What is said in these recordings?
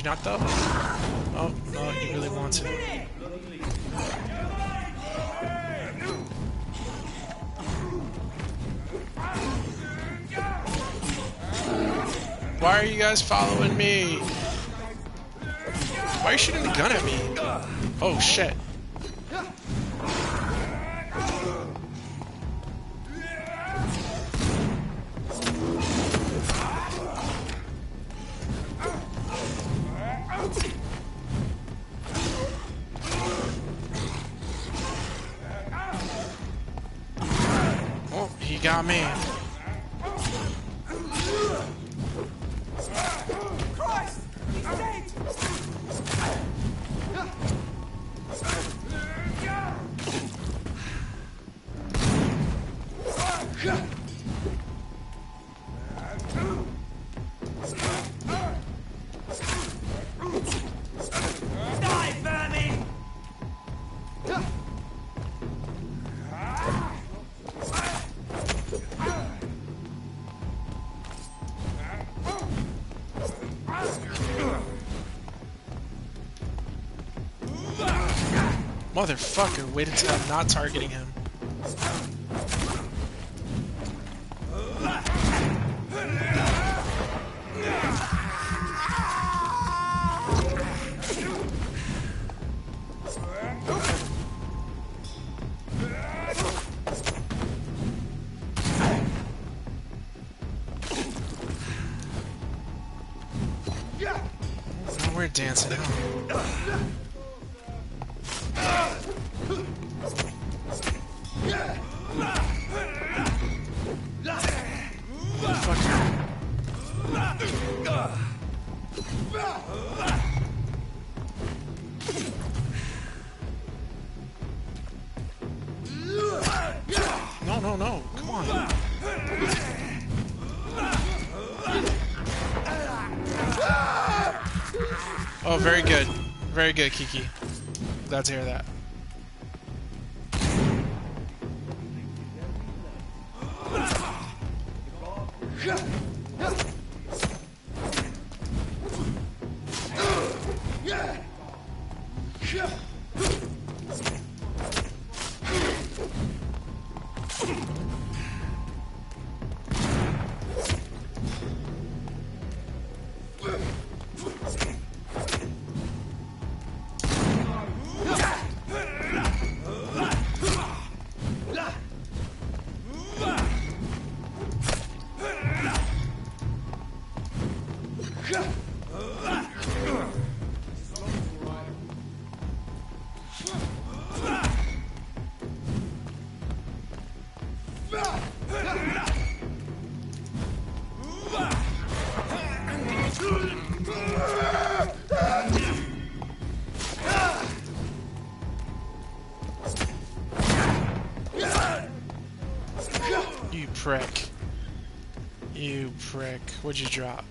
you not though? Oh, no, he really wants it. Why are you guys following me? Why are you shooting the gun at me? Oh shit. Oh, he got me. Motherfucker, wait until I'm not targeting him. Oh, we're dancing out. No, come on. Oh, very good. Very good, Kiki. Glad to hear that. You prick. You prick. What'd you drop?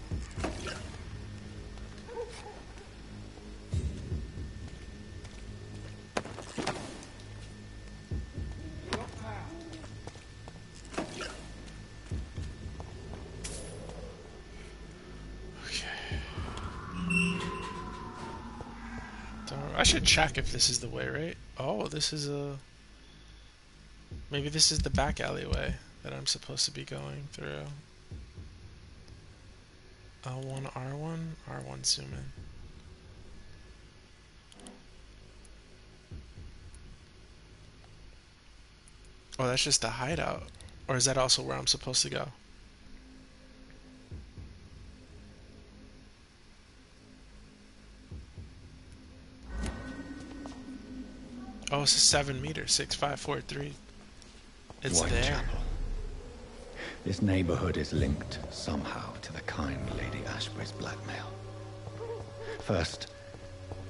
I should check if this is the way, right? Oh, this is a... Maybe this is the back alleyway that I'm supposed to be going through. L1, R1? R1 zoom in. Oh, that's just the hideout. Or is that also where I'm supposed to go? Oh, it's a 7 meter, 6543. It's there. Whitechapel. This neighborhood is linked somehow to the kind Lady Ashbury's blackmail. First,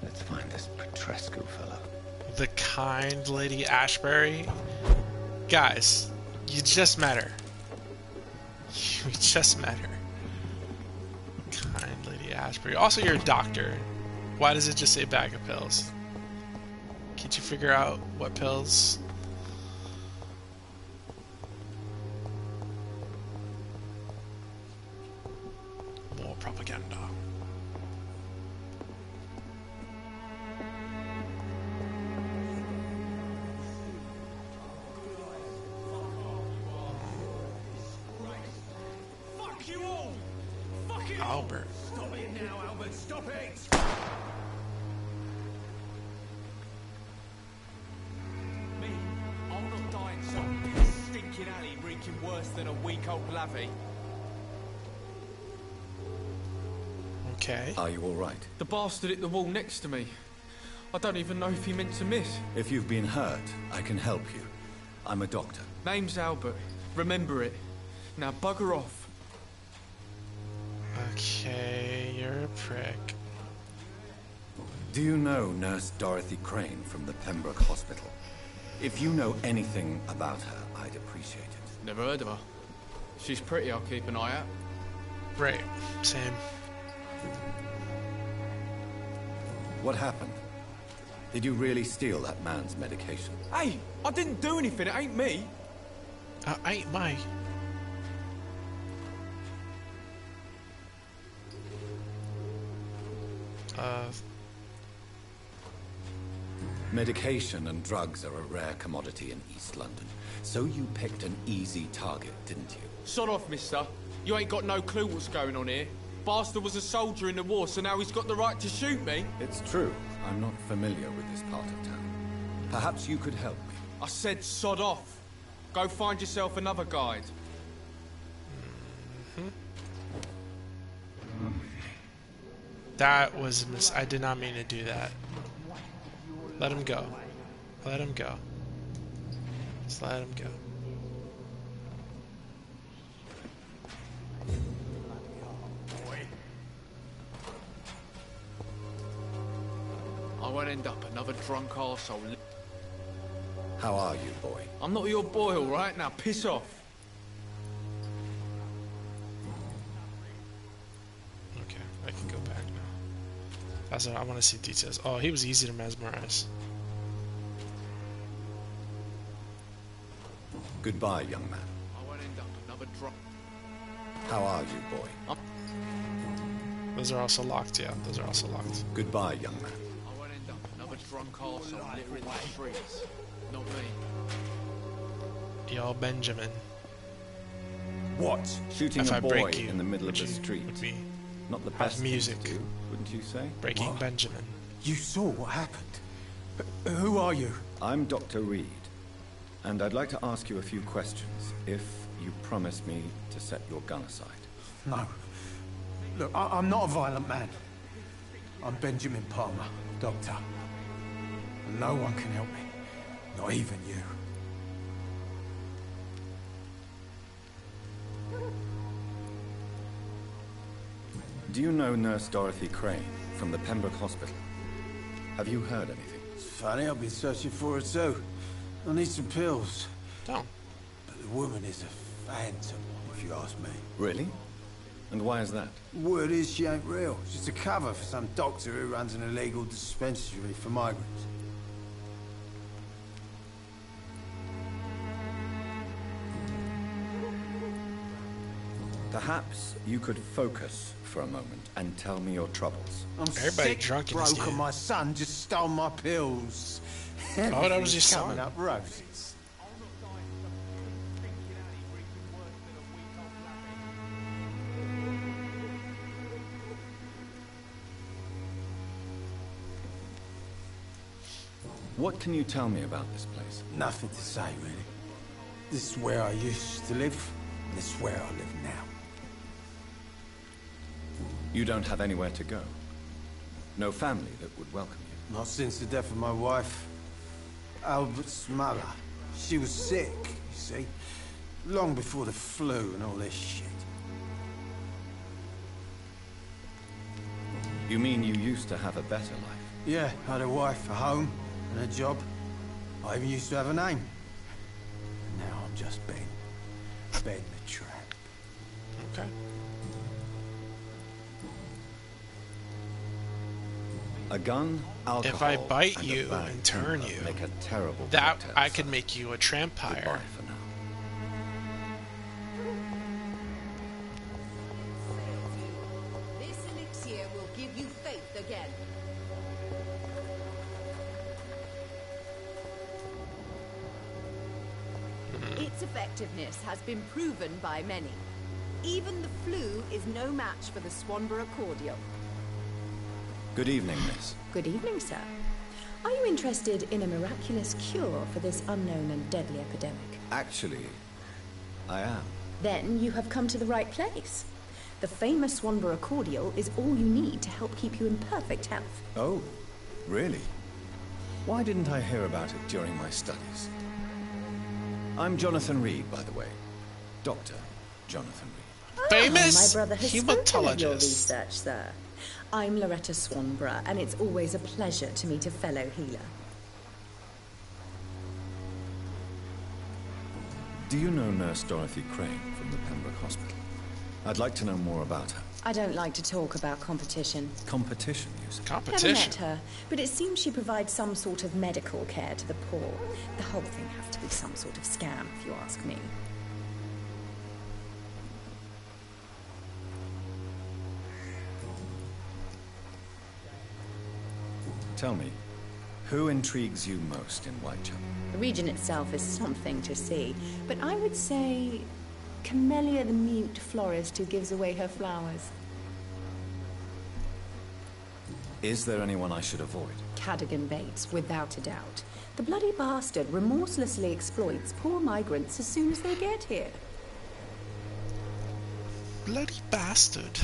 let's find this Petrescu fellow. The kind Lady Ashbury? Guys, you just met her. You just met her. Kind Lady Ashbury. Also, you're a doctor. Why does it just say bag of pills? Can't you figure out what pills? More propaganda. Albert. Stop it now, Albert. Stop it. Me? I'll not die in some stinking alley reeking worse than a week-old lavvy. Okay. Are you all right? The bastard hit the wall next to me. I don't even know if he meant to miss. If you've been hurt, I can help you. I'm a doctor. Name's Albert. Remember it. Now bugger off. Okay, you're a prick. Do you know Nurse Dorothy Crane from the Pembroke Hospital? If you know anything about her, I'd appreciate it. Never heard of her. She's pretty, I'll keep an eye out. Right, same. What happened? Did you really steal that man's medication? Hey, I didn't do anything, it ain't me. Ain't my. Medication and drugs are a rare commodity in East London. So you picked an easy target, didn't you? Sod off, mister. You ain't got no clue what's going on here. Bastard was a soldier in the war, so now he's got the right to shoot me. It's true. I'm not familiar with this part of town. Perhaps you could help me. I said sod off. Go find yourself another guide. That was I did not mean to do that. Let him go. Let him go. Just let him go. I won't end up another drunk arsehole. How are you, boy? I'm not your boy, all right? Now piss off. Okay, I can go back now. That's what I want to see details. Oh, he was easy to mesmerize. Goodbye, young man. I won't end up another drunk. How are you, boy? Those are also locked, yeah. Those are also locked. Goodbye, young man. I won't end up another drunk arsehole littering the streets. Not me. Yo, Benjamin. What? Shooting If a I boy break you, in the middle of would the you- street. would we Not the have best music? thing to do, wouldn't you say? Breaking What? Benjamin. You saw what happened. Who are you? I'm Dr. Reed, and I'd like to ask you a few questions, if you promise me to set your gun aside. No. Look, I'm not a violent man. I'm Benjamin Palmer, doctor. And no one can help me. Not even you. Do you know Nurse Dorothy Crane from the Pembroke Hospital? Have you heard anything? It's funny, I've been searching for her too. I need some pills. Don't. But the woman is a phantom, if you ask me. Really? And why is that? Word is she ain't real. She's a cover for some doctor who runs an illegal dispensary for migrants. Perhaps you could focus for a moment and tell me your troubles. I'm Everybody sick, drunk in this broke, game. and my son just stole my pills. that was your Everything's son? coming up roses. What can you tell me about this place? Nothing to say, really. This is where I used to live, and this is where I live now. You don't have anywhere to go. No family that would welcome you. Not since the death of my wife, Albert's mother. She was sick, you see. Long before the flu and all this shit. You mean you used to have a better life? Yeah, I had a wife, a home, and a job. I even used to have a name. And now I'm just Ben. Ben the Tramp. Okay. A gun, alcohol, If I bite and you a bad and turn temper you, make a terrible That cocktail, I could son. make you a Goodbye trampire. for now. This elixir will give you faith again. Its effectiveness has been proven by many. Even the flu is no match for the Swanborough cordial. Good evening, miss. Good evening, sir. Are you interested in a miraculous cure for this unknown and deadly epidemic? Actually, I am. Then you have come to the right place. The famous Swanborough cordial is all you need to help keep you in perfect health. Oh, really? Why didn't I hear about it during my studies? I'm Jonathan Reed, by the way. Dr. Jonathan Reed. Famous My brother has spoken of your hematologist. research, sir. I'm Loretta Swanborough, and it's always a pleasure to meet a fellow healer. Do you know Nurse Dorothy Crane from the Pembroke Hospital? I'd like to know more about her. I don't like to talk about competition. Competition, you say? Never met Competition. her, but it seems she provides some sort of medical care to the poor. The whole thing has to be some sort of scam, if you ask me. Tell me, who intrigues you most in Whitechapel? The region itself is something to see, but I would say Camellia the mute florist who gives away her flowers. Is there anyone I should avoid? Cadogan Bates, without a doubt. The bloody bastard remorselessly exploits poor migrants as soon as they get here. Bloody bastard.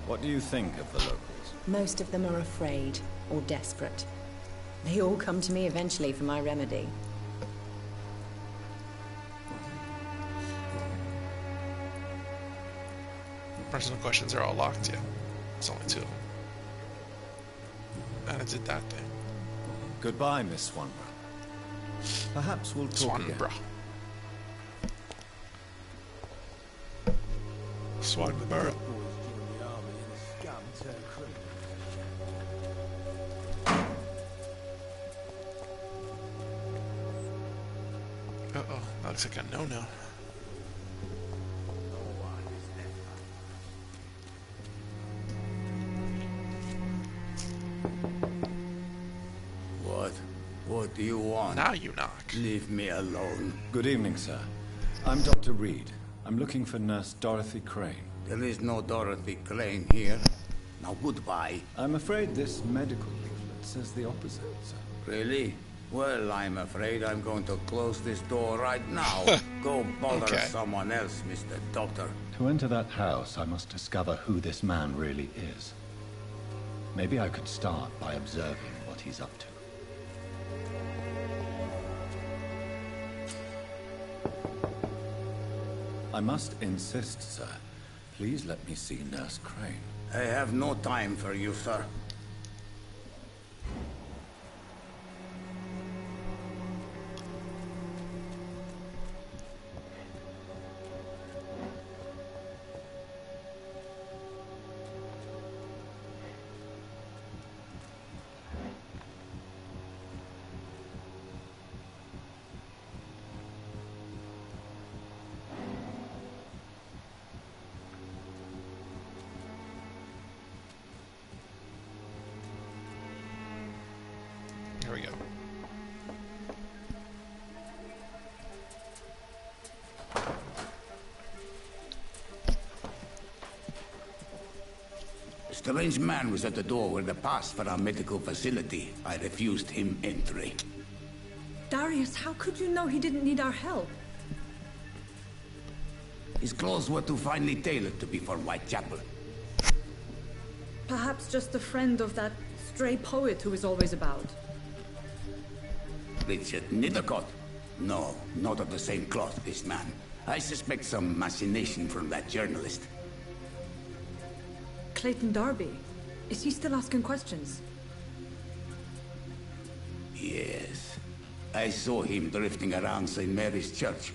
What do you think of the locals? Most of them are afraid or desperate. They all come to me eventually for my remedy. Personal questions are all locked, yeah. It's only 2 of them. And it did that thing. Goodbye, Miss Swanborough. Perhaps we'll talk again. Swanborough. Swanborough. Uh-oh, that looks like a no-no. What do you want? Now you knock. Leave me alone. Good evening, sir. I'm Dr. Reed. I'm looking for Nurse Dorothy Crane. There is no Dorothy Crane here. Now goodbye. I'm afraid this medical leaflet says the opposite, sir. Really? Well, I'm afraid I'm going to close this door right now. Go bother Okay. someone else, Mr. Doctor. To enter that house, I must discover who this man really is. Maybe I could start by observing what he's up to. I must insist, sir. Please let me see Nurse Crane. I have no time for you, sir. Here we go. A strange man was at the door with a pass for our medical facility. I refused him entry. Darius, how could you know he didn't need our help? His clothes were too finely tailored to be for Whitechapel. Perhaps just a friend of that stray poet who is always about. Richard Nethercott? No, not of the same cloth, this man. I suspect some machination from that journalist. Clayton Darby. Is he still asking questions? Yes. I saw him drifting around St. Mary's Church.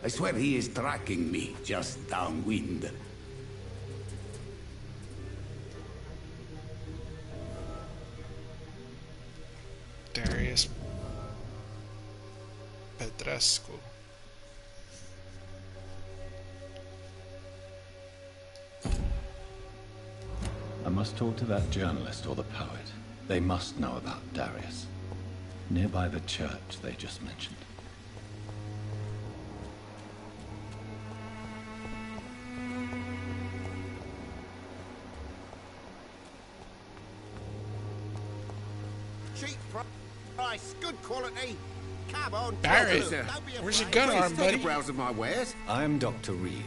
I swear he is tracking me just downwind. Darius Petrescu. must talk to that journalist or the poet. They must know about Darius. Nearby the church they just mentioned. Cheap price, good quality. Come on, Barrett, don't be where's your afraid. gun arm, Please buddy? take a browse of my wares. I am Dr. Reed.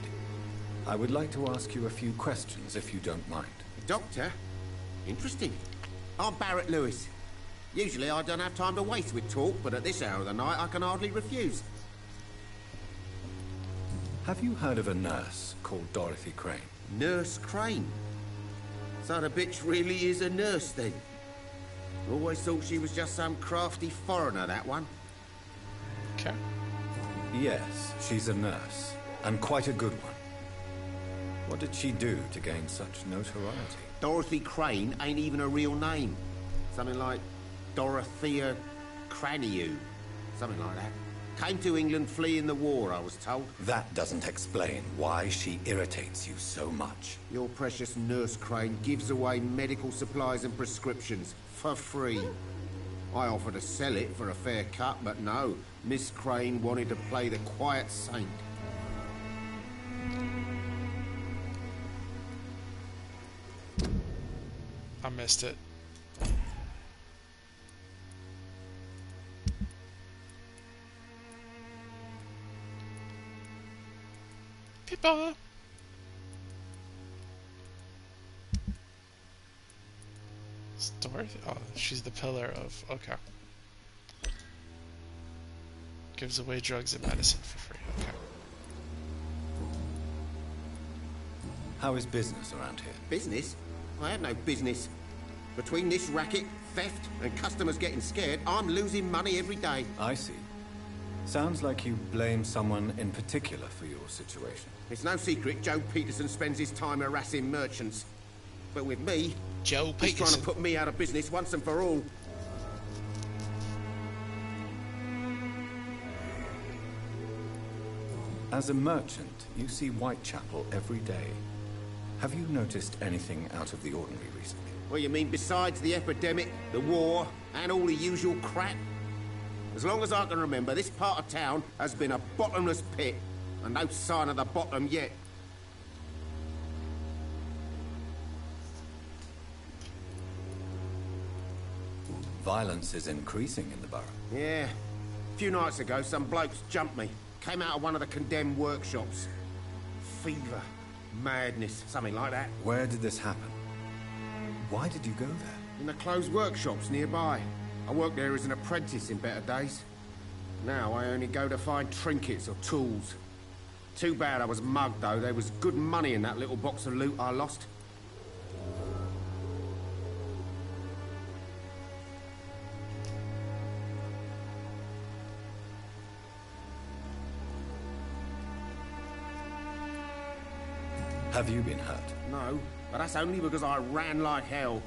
I would like to ask you a few questions, if you don't mind. Doctor? Interesting. I'm Barrett Lewis. Usually I don't have time to waste with talk, but at this hour of the night I can hardly refuse. Have you heard of a nurse called Dorothy Crane? Nurse Crane? So the bitch really is a nurse then? Always thought she was just some crafty foreigner, that one. Okay. Yes, she's a nurse, and quite a good one. What did she do to gain such notoriety? Dorothy Crane ain't even a real name. Something like Dorothea Craniu. Something like that. Came to England fleeing the war, I was told. That doesn't explain why she irritates you so much. Your precious Nurse Crane gives away medical supplies and prescriptions for free. I offered to sell it for a fair cut, but no. Miss Crane wanted to play the quiet saint. I missed it. People. It's Dorothy? Oh, she's the pillar of... Okay. Gives away drugs and medicine for free. Okay. How is business around here? Business? I have no business. Between this racket, theft, and customers getting scared, I'm losing money every day. I see. Sounds like you blame someone in particular for your situation. It's no secret Joe Peterson spends his time harassing merchants. But with me, Joe he's trying Peterson. to put me out of business once and for all. As a merchant, you see Whitechapel every day. Have you noticed anything out of the ordinary recently? What you mean besides the epidemic, the war, and all the usual crap? As long as I can remember, this part of town has been a bottomless pit, and no sign of the bottom yet. Violence is increasing in the borough. Yeah. A few nights ago, some blokes jumped me. Came out of one of the condemned workshops. Fever, madness, something like that. Where did this happen? Why did you go there? In the closed workshops nearby. I worked there as an apprentice in better days. Now I only go to find trinkets or tools. Too bad I was mugged, though. There was good money in that little box of loot I lost. Have you been hurt? No, but that's only because I ran like hell.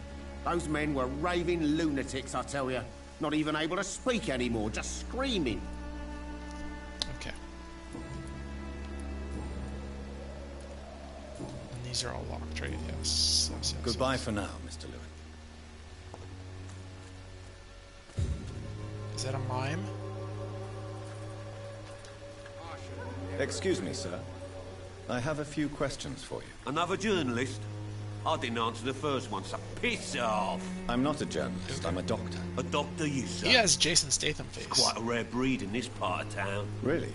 Those men were raving lunatics, I tell you. Not even able to speak anymore, just screaming. Okay. And these are all locked, right? Yes. Yes, yes, Goodbye yes. for now, Mr. Lewis. Is that a mime? Excuse me, sir. I have a few questions for you. Another journalist? I didn't answer the first one, so piss off. I'm not a journalist, I'm a doctor. A doctor, you say? He has Jason Statham face. Quite a rare breed in this part of town. Really?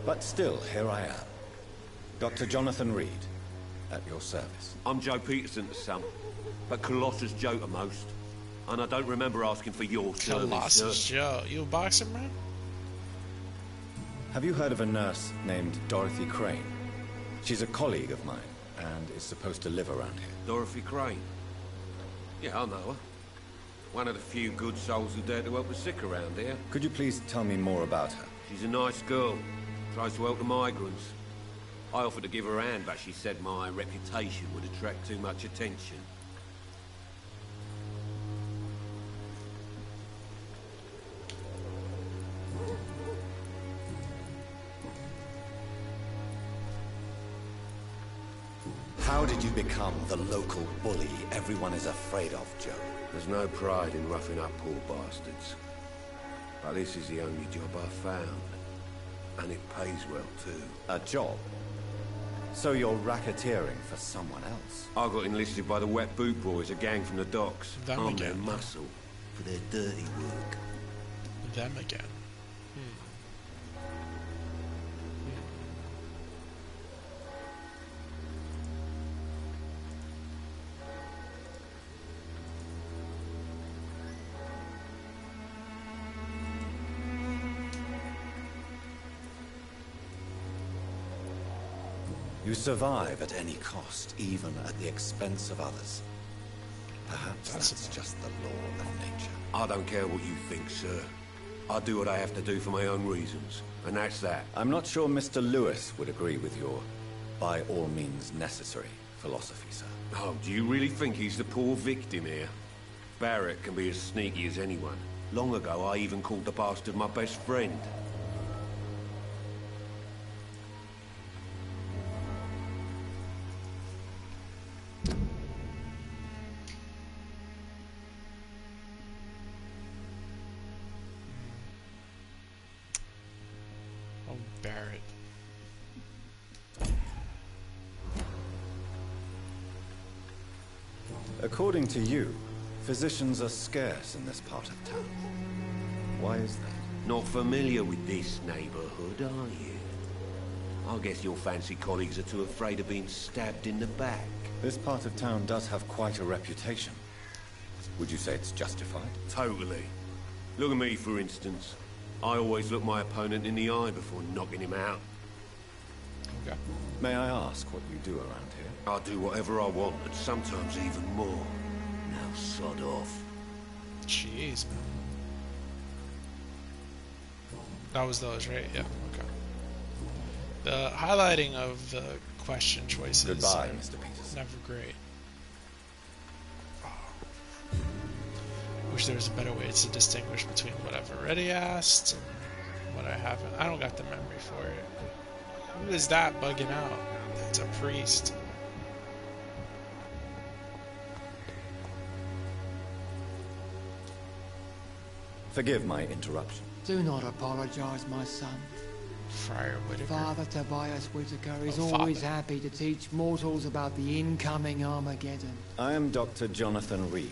But still, here I am. Dr. Jonathan Reed, at your service. I'm Joe Peterson to some, but Colossus Joe to most. And I don't remember asking for your service, Colossus sir. Joe. You a boxer, man? Have you heard of a nurse named Dorothy Crane? She's a colleague of mine, and is supposed to live around here. Dorothy Crane? Yeah, I know her. One of the few good souls who dare to help the sick around here. Could you please tell me more about her? She's a nice girl. Tries to help the migrants. I offered to give her a hand, but she said my reputation would attract too much attention. How did you become the local bully everyone is afraid of, Joe? There's no pride in roughing up poor bastards. But this is the only job I've found. And it pays well, too. A job? So you're racketeering for someone else? I got enlisted by the Wet Boot Boys, a gang from the docks. Them I'm their again. muscle for their dirty work. Them again. You survive at any cost, even at the expense of others. Perhaps that's just the law of nature. I don't care what you think, sir. I do what I have to do for my own reasons. And that's that. I'm not sure Mr. Lewis would agree with your by all means necessary philosophy, sir. Oh, do you really think he's the poor victim here? Barrett can be as sneaky as anyone. Long ago, I even called the bastard my best friend. Oh, Barrett. According to you, physicians are scarce in this part of town. Why is that? Not familiar with this neighborhood, are you? I guess your fancy colleagues are too afraid of being stabbed in the back. This part of town does have quite a reputation. Would you say it's justified? Totally. Look at me, for instance. I always look my opponent in the eye before knocking him out. Okay. May I ask what you do around here? I do whatever I want, and sometimes even more. Now sod off. Jeez, man. That was those, right? Yeah, okay. The highlighting of the question choices Goodbye, are Mr. Peterson. never great. Oh. Wish there was a better way to distinguish between what I've already asked and what I haven't. I don't got the memory for it. Who is that bugging out? It's a priest. Forgive my interruption. Do not apologize, my son. Friar Whitaker. Father Tobias Whitaker is Oh, always Father. happy to teach mortals about the incoming Armageddon. I am Dr. Jonathan Reed,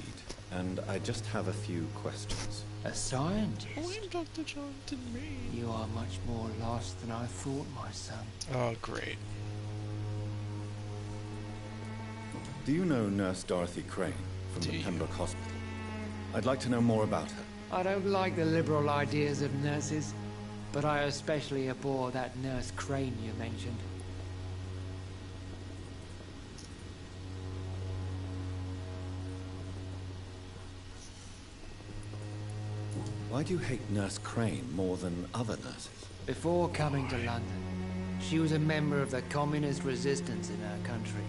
and I just have a few questions. A scientist? Oh, I'm Dr. Jonathan Reed. You are much more lost than I thought, my son. Oh, great. Do you know Nurse Dorothy Crane from Do the you? Pembroke Hospital? I'd like to know more about her. I don't like the liberal ideas of nurses, but I especially abhor that Nurse Crane you mentioned. Why do you hate Nurse Crane more than other nurses? Before coming to London, she was a member of the communist resistance in her country.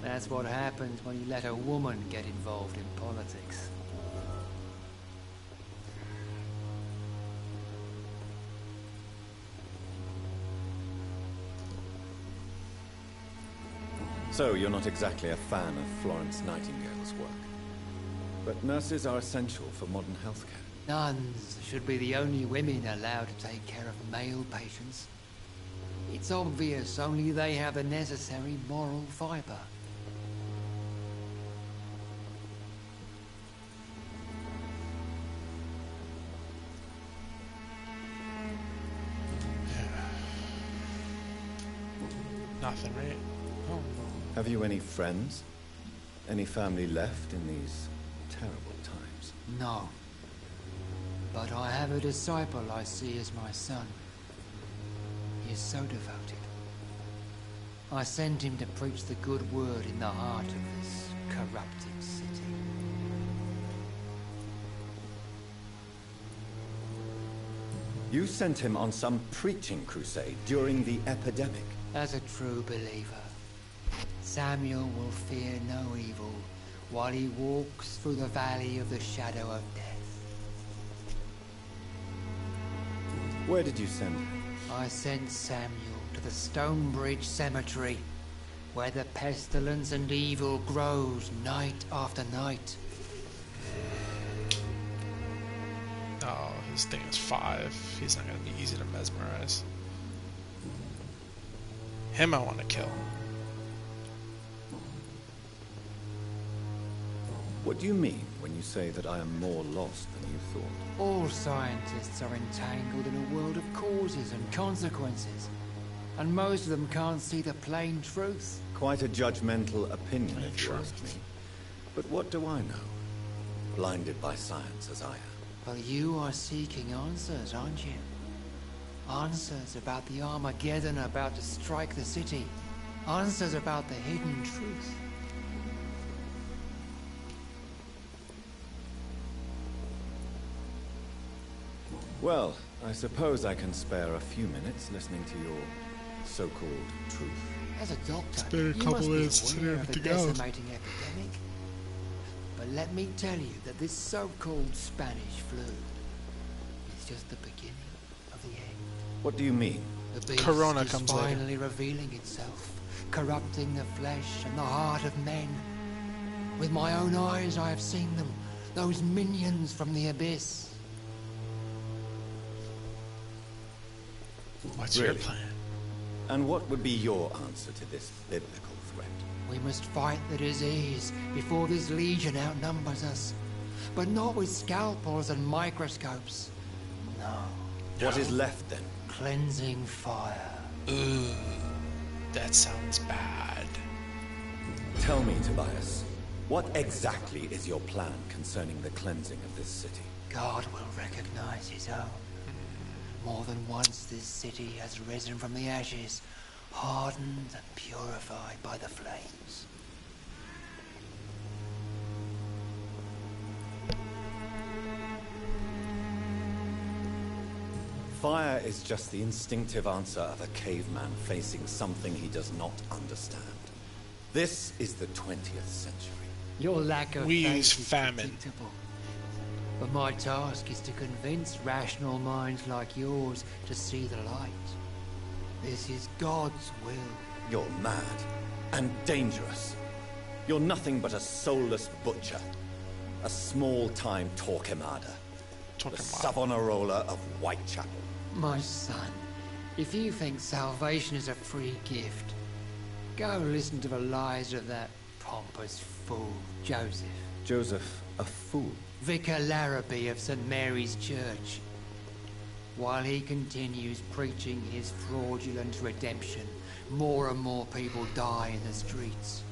That's what happens when you let a woman get involved in politics. So, you're not exactly a fan of Florence Nightingale's work. But nurses are essential for modern healthcare. Nuns should be the only women allowed to take care of male patients. It's obvious only they have the necessary moral fiber. Nothing, right? Oh. Have you any friends? Any family left in these terrible times? No. But I have a disciple I see as my son. He is so devoted. I sent him to preach the good word in the heart of this corrupted city. You sent him on some preaching crusade during the epidemic. As a true believer, Samuel will fear no evil while he walks through the valley of the shadow of death. Where did you send him? I sent Samuel to the Stonebridge Cemetery. where the pestilence and evil grows night after night. Oh, his thing is 5. He's not gonna be easy to mesmerize. Him I want to kill. What do you mean when you say that I am more lost than you thought? All scientists are entangled in a world of causes and consequences, and most of them can't see the plain truth. Quite a judgmental opinion, if you ask me. But what do I know? Blinded by science as I am. Well, you are seeking answers, aren't you? Answers about the Armageddon about to strike the city. Answers about the hidden truth. Well, I suppose I can spare a few minutes listening to your so-called truth. As a doctor, been a you couple must minutes be to aware of the everything else. decimating epidemic. But let me tell you that this so-called Spanish flu is just the beginning of the end. What do you mean? The beast Corona is comes later. finally revealing itself, corrupting the flesh and the heart of men. With my own eyes I have seen them, those minions from the abyss. What's your Really? plan? And what would be your answer to this biblical threat? We must fight the disease before this legion outnumbers us. But not with scalpels and microscopes. No. What is left then? Cleansing fire. Ooh, that sounds bad. Tell me, Tobias, what exactly is your plan concerning the cleansing of this city? God will recognize his own. More than once this city has risen from the ashes, hardened and purified by the flames. Fire is just the instinctive answer of a caveman facing something he does not understand. This is the 20th century. Your lack of We faith use is famine. predictable. But my task is to convince rational minds like yours to see the light. This is God's will. You're mad and dangerous. You're nothing but a soulless butcher. A small-time Torquemada. The Savonarola of Whitechapel. My son, if you think salvation is a free gift, go listen to the lies of that pompous fool, Joseph. Joseph, a fool? Vicar Larrabee of St. Mary's Church. While he continues preaching his fraudulent redemption, more and more people die in the streets.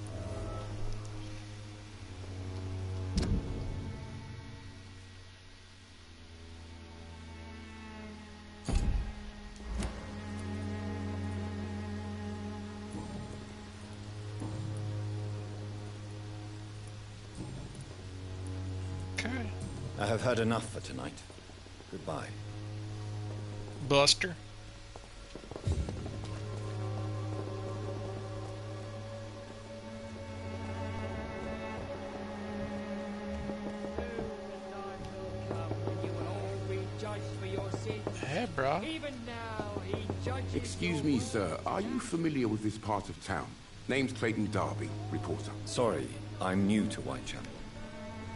Okay. I have heard enough for tonight. Goodbye. Buster. Hey, bro. Excuse me, sir. Are you familiar with this part of town? Name's Clayton Darby, reporter. Sorry, I'm new to Whitechapel.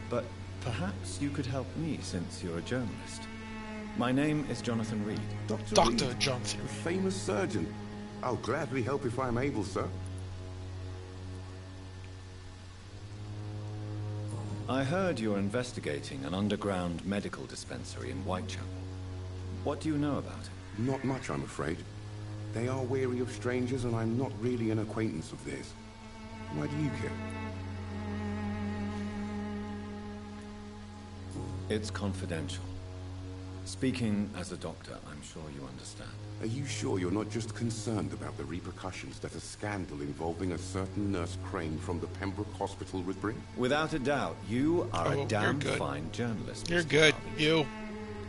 But perhaps you could help me since you're a journalist. My name is Jonathan Reed. Dr. Reed, Johnson. The famous surgeon. I'll gladly help if I'm able, sir. I heard you're investigating an underground medical dispensary in Whitechapel. What do you know about it? Not much, I'm afraid. They are wary of strangers, and I'm not really an acquaintance of theirs. Why do you care? It's confidential. Speaking as a doctor, I'm sure you understand. Are you sure you're not just concerned about the repercussions that a scandal involving a certain Nurse Crane from the Pembroke Hospital would bring? Without a doubt, you are Oh, a damn you're good. fine journalist. You're Mr. good. Darby. You.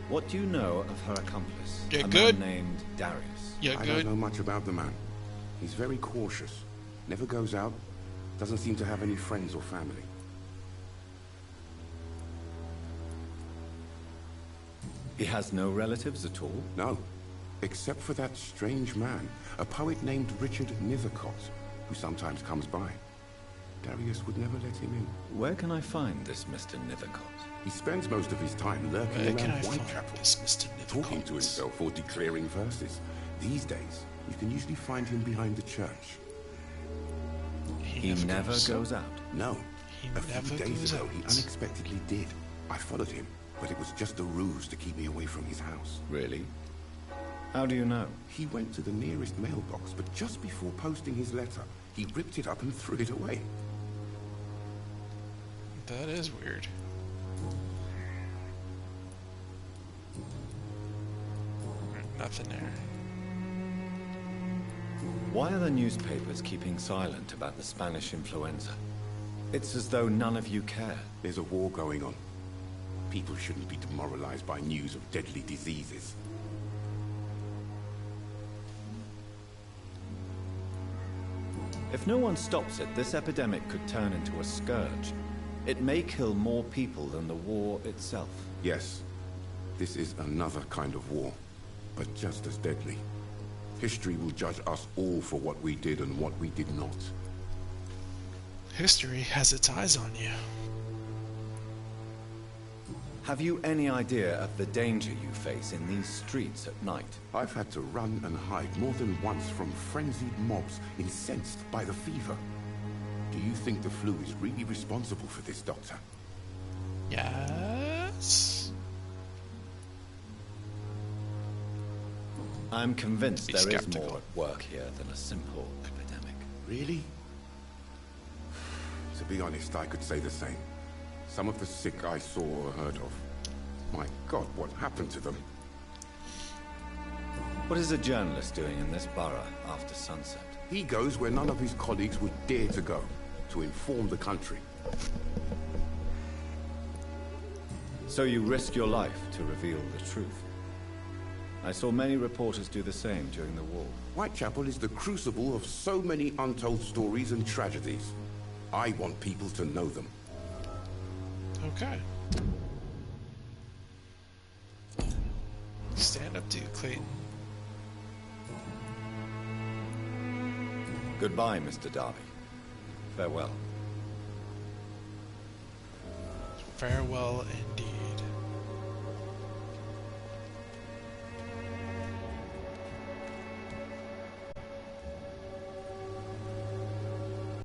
What do you know of her accomplice? You're a good. man named Darius. You're I good. don't know much about the man. He's very cautious. Never goes out. Doesn't seem to have any friends or family. He has no relatives at all? No. Except for that strange man, a poet named Richard Nethercott. who sometimes comes by. Darius would never let him in. Where can I find this Mr. Nithercott? He spends most of his time lurking Where can I around find Whitechapel, this Mr. Nithercott? talking to himself or declaring verses. These days, you can usually find him behind the church. He never goes out? No. A never few days goes ago, out. he unexpectedly did. I followed him, but it was just a ruse to keep me away from his house. Really? How do you know? He went to the nearest mailbox, but just before posting his letter, he ripped it up and threw it away. That is weird. Nothing there. Why are the newspapers keeping silent about the Spanish influenza? It's as though none of you care. There's a war going on. People shouldn't be demoralized by news of deadly diseases. If no one stops it, this epidemic could turn into a scourge. It may kill more people than the war itself. Yes, this is another kind of war, but just as deadly. History will judge us all for what we did and what we did not. History has its eyes on you. Have you any idea of the danger you face in these streets at night? I've had to run and hide more than once from frenzied mobs incensed by the fever. Do you think the flu is really responsible for this, Doctor? Yes. I'm convinced there is skeptical. more at work here than a simple epidemic. Really? To be honest, I could say the same. Some of the sick I saw or heard of. My God, what happened to them? What is a journalist doing in this borough after sunset? He goes where none of his colleagues would dare to go, to inform the country. So you risk your life to reveal the truth. I saw many reporters do the same during the war. Whitechapel is the crucible of so many untold stories and tragedies. I want people to know them. Okay. Stand up, dude, Clayton. Goodbye, Mr. Darby. Farewell. Farewell, indeed.